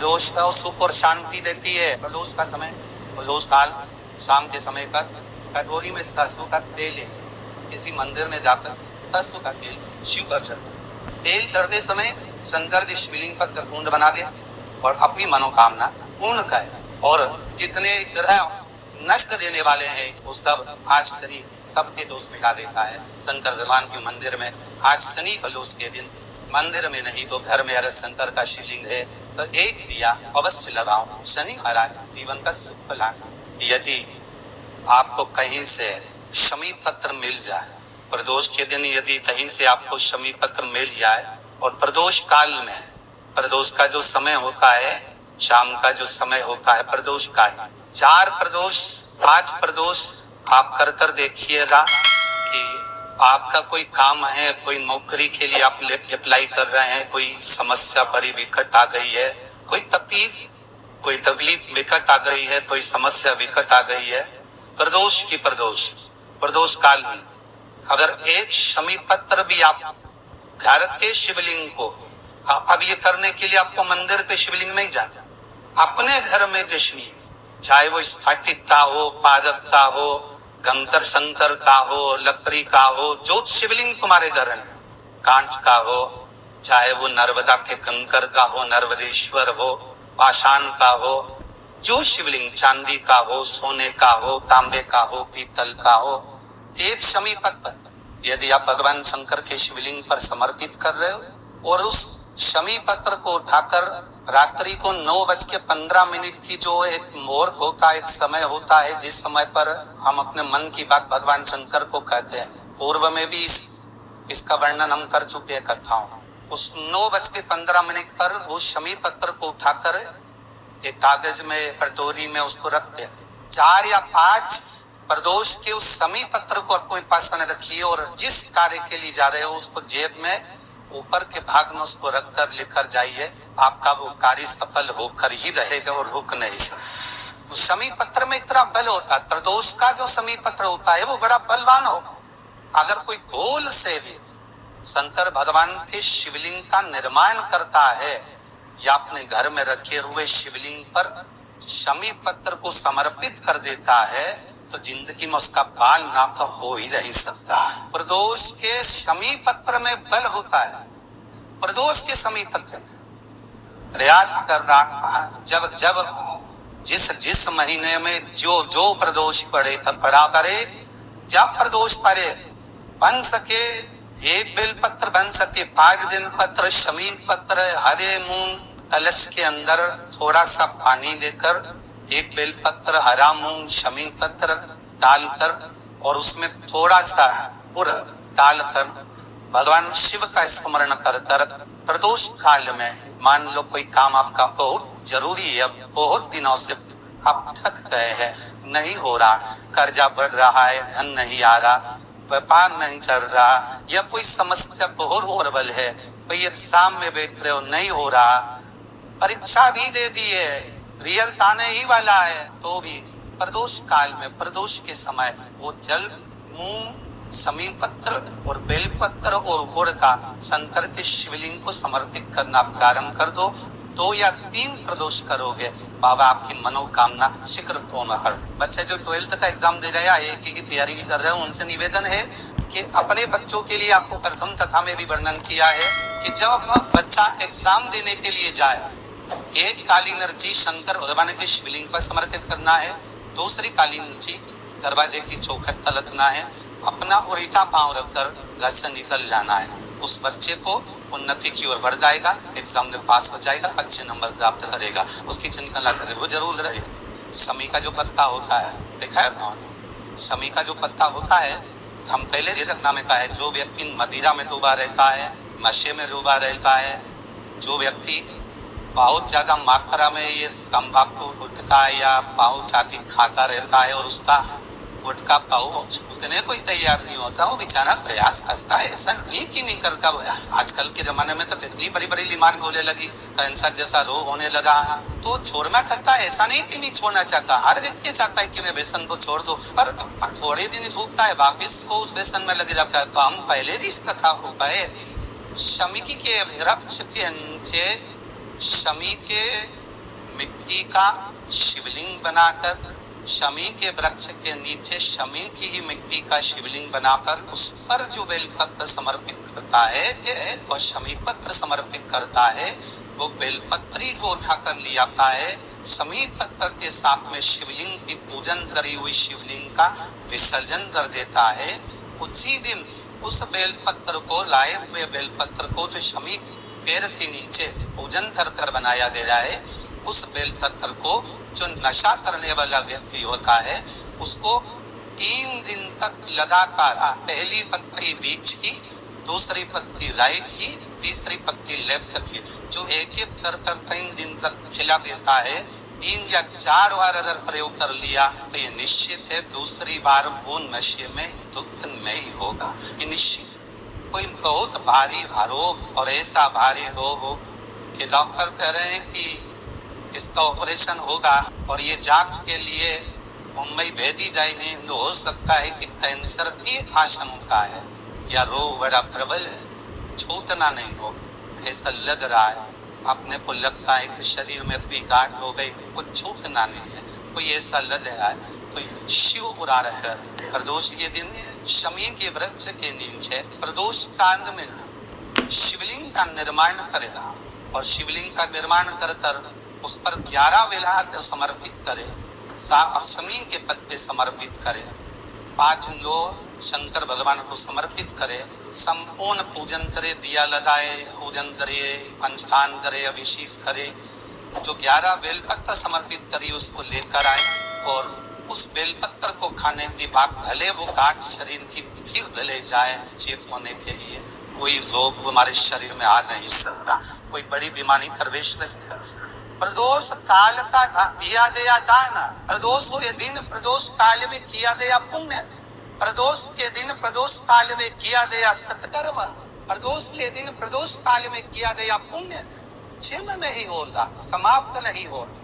प्रदोष का सुख और शांति देती है। प्रदोष का समय, प्रदोष काल शाम के समय पर कटोरी में सरसों का तेल ले, किसी मंदिर में जाकर सरसों का तेल शिव पर चढ़ता। तेल चढ़ते समय शंकर के शिवलिंग पर त्रिपुंड बना दे और अपनी मनोकामना पूर्ण करे। और जितने ग्रह नष्ट देने वाले हैं वो सब आज शनि सबके दोष मिटा देता है। शंकर भगवान के मंदिर में आज शनि प्रदोष के दिन मंदिर में नहीं तो घर में अगर शंकर का शिवलिंग है तो एक दिया अवश्य लगाओ। शनि महाराज जीवन का सुख लाए। यदि आपको कहीं से शमी पत्र मिल जाए, प्रदोष के दिन यदि कहीं से आपको शमी पत्र मिल जाए और प्रदोष काल में, प्रदोष का जो समय होता है शाम का जो समय होता है प्रदोष काल, 4 प्रदोष 5 प्रदोष आप कर कर देखिएगा कि आपका कोई काम है, कोई नौकरी के लिए आप अप्लाई कर रहे हैं, कोई समस्या बड़ी विकट आ गई है, कोई तकलीफ विकट आ गई है, कोई समस्या विकट आ गई है, प्रदोष की प्रदोष काल में अगर एक शमी पत्र भी आप घर के शिवलिंग को, अब ये करने के लिए आपको मंदिर पे शिवलिंग नहीं जाना, अपने घर में जो शिवलिंग, चाहे वो स्फटिक का हो, पारद का हो, गंकर शंकर का हो, लकड़ी का हो, जो शिवलिंग तुम्हारे घर में, कांच का हो, चाहे वो नर्मदा के कंकर का हो, नर्मदेश्वर हो, पाषाण का हो, जो शिवलिंग चांदी का हो, सोने का हो, तांबे का हो, पीतल का हो, एक शमी पत्र यदि आप भगवान शंकर के शिवलिंग पर समर्पित कर रहे हो और उस शमी पत्र को उठाकर रात्रि को 9:15 की जो एक मुहूर्त होता है, एक समय होता है जिस समय पर हम अपने मन की बात भगवान शंकर को कहते हैं, पूर्व में भी इसका वर्णन हम कर चुके हैं कथाओं। उस 9:15 पर वो शमी पत्र को उठाकर एक कागज में, कटोरी में उसको रखते हैं। 4 या 5 प्रदोष के उस शमी पत्र को अपने पास रखिए और जिस कार्य के लिए जा रहे हो उसको जेब में ऊपर के भाग में उसको रखकर लेकर जाइए, आपका वो कार्य सफल होकर ही रहेगा और रुक नहीं सकता। शमी पत्र में इतना बल होता है, प्रदोष का जो शमी पत्र होता है वो बड़ा बलवान हो। अगर कोई गोल से भी शंकर भगवान के शिवलिंग का निर्माण करता है या अपने घर में रखे हुए शिवलिंग पर शमी पत्र को समर्पित कर देता है तो जिंदगी में उसका बाल नाक हो ही नहीं सकता। प्रदोष के शमी पत्र में बल होता है। प्रदोष के शमी पत्र प्रयास करना, जब जिस महीने में जो प्रदोष पड़े पड़ा करे, जब प्रदोष पड़े बन सके एक बेल पत्र बन सके 5 दिन पत्र, शमी पत्र, हरे मूंग कलश के अंदर थोड़ा सा पानी लेकर एक बेल पत्र, हरा मूंग, शमी पत्र डालकर और उसमें थोड़ा सा गुड़ डालकर भगवान शिव का स्मरण कर कर प्रदोष काल में, मान लो कोई काम आपका बहुत जरूरी है, बहुत दिनों से आप थक गए हैं, नहीं हो रहा, कर्जा बढ़ रहा है, धन नहीं आ रहा, व्यापार नहीं चल रहा, या कोई समस्या बहुत होरबल है, कोई एग्जाम में बैठ रहे हो नहीं हो रहा, परीक्षा भी दे दी है, रिजल्ट आने ही वाला है, तो भी प्रदोष काल में, प्रदोष के समय वो जल, मूंग, शमी पत्र और बेल पत्र और गुड़ का शंकर के शिवलिंग को समर्पित करना प्रारंभ कर दो। 2 या 3 प्रदोष करोगे, बाबा आपकी मनोकामना शीघ्र पूर्ण कर। बच्चे जो 12th का एग्जाम दे रहे हैं, IIT की तैयारी भी कर रहे हैं, उनसे निवेदन है कि अपने बच्चों के लिए आपको प्रथम कथा में भी वर्णन किया है कि जब बच्चा एग्जाम देने के लिए जाए, एक काली नर्ची शंकर भगवान के शिवलिंग पर समर्पित करना है, दूसरी काली नर्ची दरवाजे की चौखट तलकना है, अपना उल्टा पांव रखकर घर से निकल जाना है। उस बच्चे को उन्नति की ओर बढ़ जाएगा, एग्जाम में पास हो जाएगा, अच्छे नंबर प्राप्त करेगा, उसकी चिंता न करे, वो जरूर रहे। शमी का जो पत्ता होता है, देखा है शमी का जो पत्ता होता है, हम पहले ये रखना में कहा है, जो व्यक्ति मदिरा में डूबा रहता है, नशे में डूबा रहता है, जो व्यक्ति बहुत ज्यादा मात्रा में ये तंबाकू, गुटखा या पाऊ चाटी खाता रहता है और उसका गुटखा पाऊ छूटने कोई तैयार नहीं होता, वो बेचारा प्रयास करता है, ऐसा नहीं कि नहीं करता। आजकल के जमाने में तो इतनी बड़ी बड़ी बीमारी होने लगी, कैंसर जैसा रोग होने लगा है, तो छोड़ना चाहता है, ऐसा नहीं कि नहीं छोड़ना चाहता, हर व्यक्ति चाहता है कि मैं व्यसन को छोड़ दो, पर थोड़े दिन छूटता है, वापिस को उस व्यसन में लग जाता है। तो हम पहले भी इस कथा हो गए, शमी के वृक्ष के नीचे शमी के का शिवलिंग बनाकर शमी के वृक्ष के नीचे शमी की ही मिट्टी का शिवलिंग बनाकर उस पर जो बेलपत्र समर्पित करता है और शमी पत्र समर्पित करता है, वो बेलपत्री को उठाकर ले आता है, शमी पत्र के साथ में शिवलिंग की पूजन करी हुई शिवलिंग का विसर्जन कर देता है। उसी दिन उस बेलपत्र को, लाए हुए बेलपत्र को जो शमी पेड़ के नीचे पूजन कर बनाया गया है, उस बेलपत्र को जो नशा करने वाला व्यक्ति होता है उसको 3 दिन तक लगातार पहली पत्ती बीच की, दूसरी पत्ती राइट की, तीसरी पत्ती लेफ्ट की, जो एक एक कर 3 दिन तक खिला देता है। 3 या 4 बार अगर प्रयोग कर लिया तो ये निश्चित है दूसरी बार वो नशे में धुत नहीं होगा। ये निश्चित। कोई बहुत भारी रोग और ऐसा भारी रोग हो कि डॉक्टर कह रहे हैं कि इसका ऑपरेशन होगा और ये जांच के लिए मुंबई भेजी जाएगी, तो हो सकता है कि कैंसर की आशंका है या रोग बड़ा प्रबल है, छूटना नहीं हो, ऐसा लग रहा है। अपने को लगता है कि शरीर में कोई गांठ हो गई, कुछ छूटना नहीं है, कोई ऐसा लग रहा है, तो शिव उड़ा रहे प्रदोष के दिन शमी के वृक्ष के नीचे प्रदोष कांड में शिवलिंग का निर्माण करेगा और शिवलिंग का निर्माण कर उस पर 11 बेलहार समर्पित करे, शमी के पत्ते समर्पित करे, 5 लोह शंकर भगवान को समर्पित करे, संपूर्ण पूजन करे, दिया लगाए, पूजन करे, अनुष्ठान करे, अभिषेक करे, जो 11 बेलपत्र समर्पित करी उसको लेकर आए और उस बेलपत्र को खाने के बाद भले वो गांठ शरीर की फिर गले जाए चेत होने के लिए, कोई रोग हमारे शरीर में आ नहीं सकता, कोई बड़ी बीमारी प्रवेश नहीं कर सकता। प्रदोष काल का किया गया दान, प्रदोष के दिन प्रदोष काल में किया गया पुण्य, प्रदोष के दिन प्रदोष काल में किया गया सत्कर्म, प्रदोष के दिन प्रदोष काल में किया गया पुण्य क्षीण नहीं होगा, समाप्त नहीं होगा।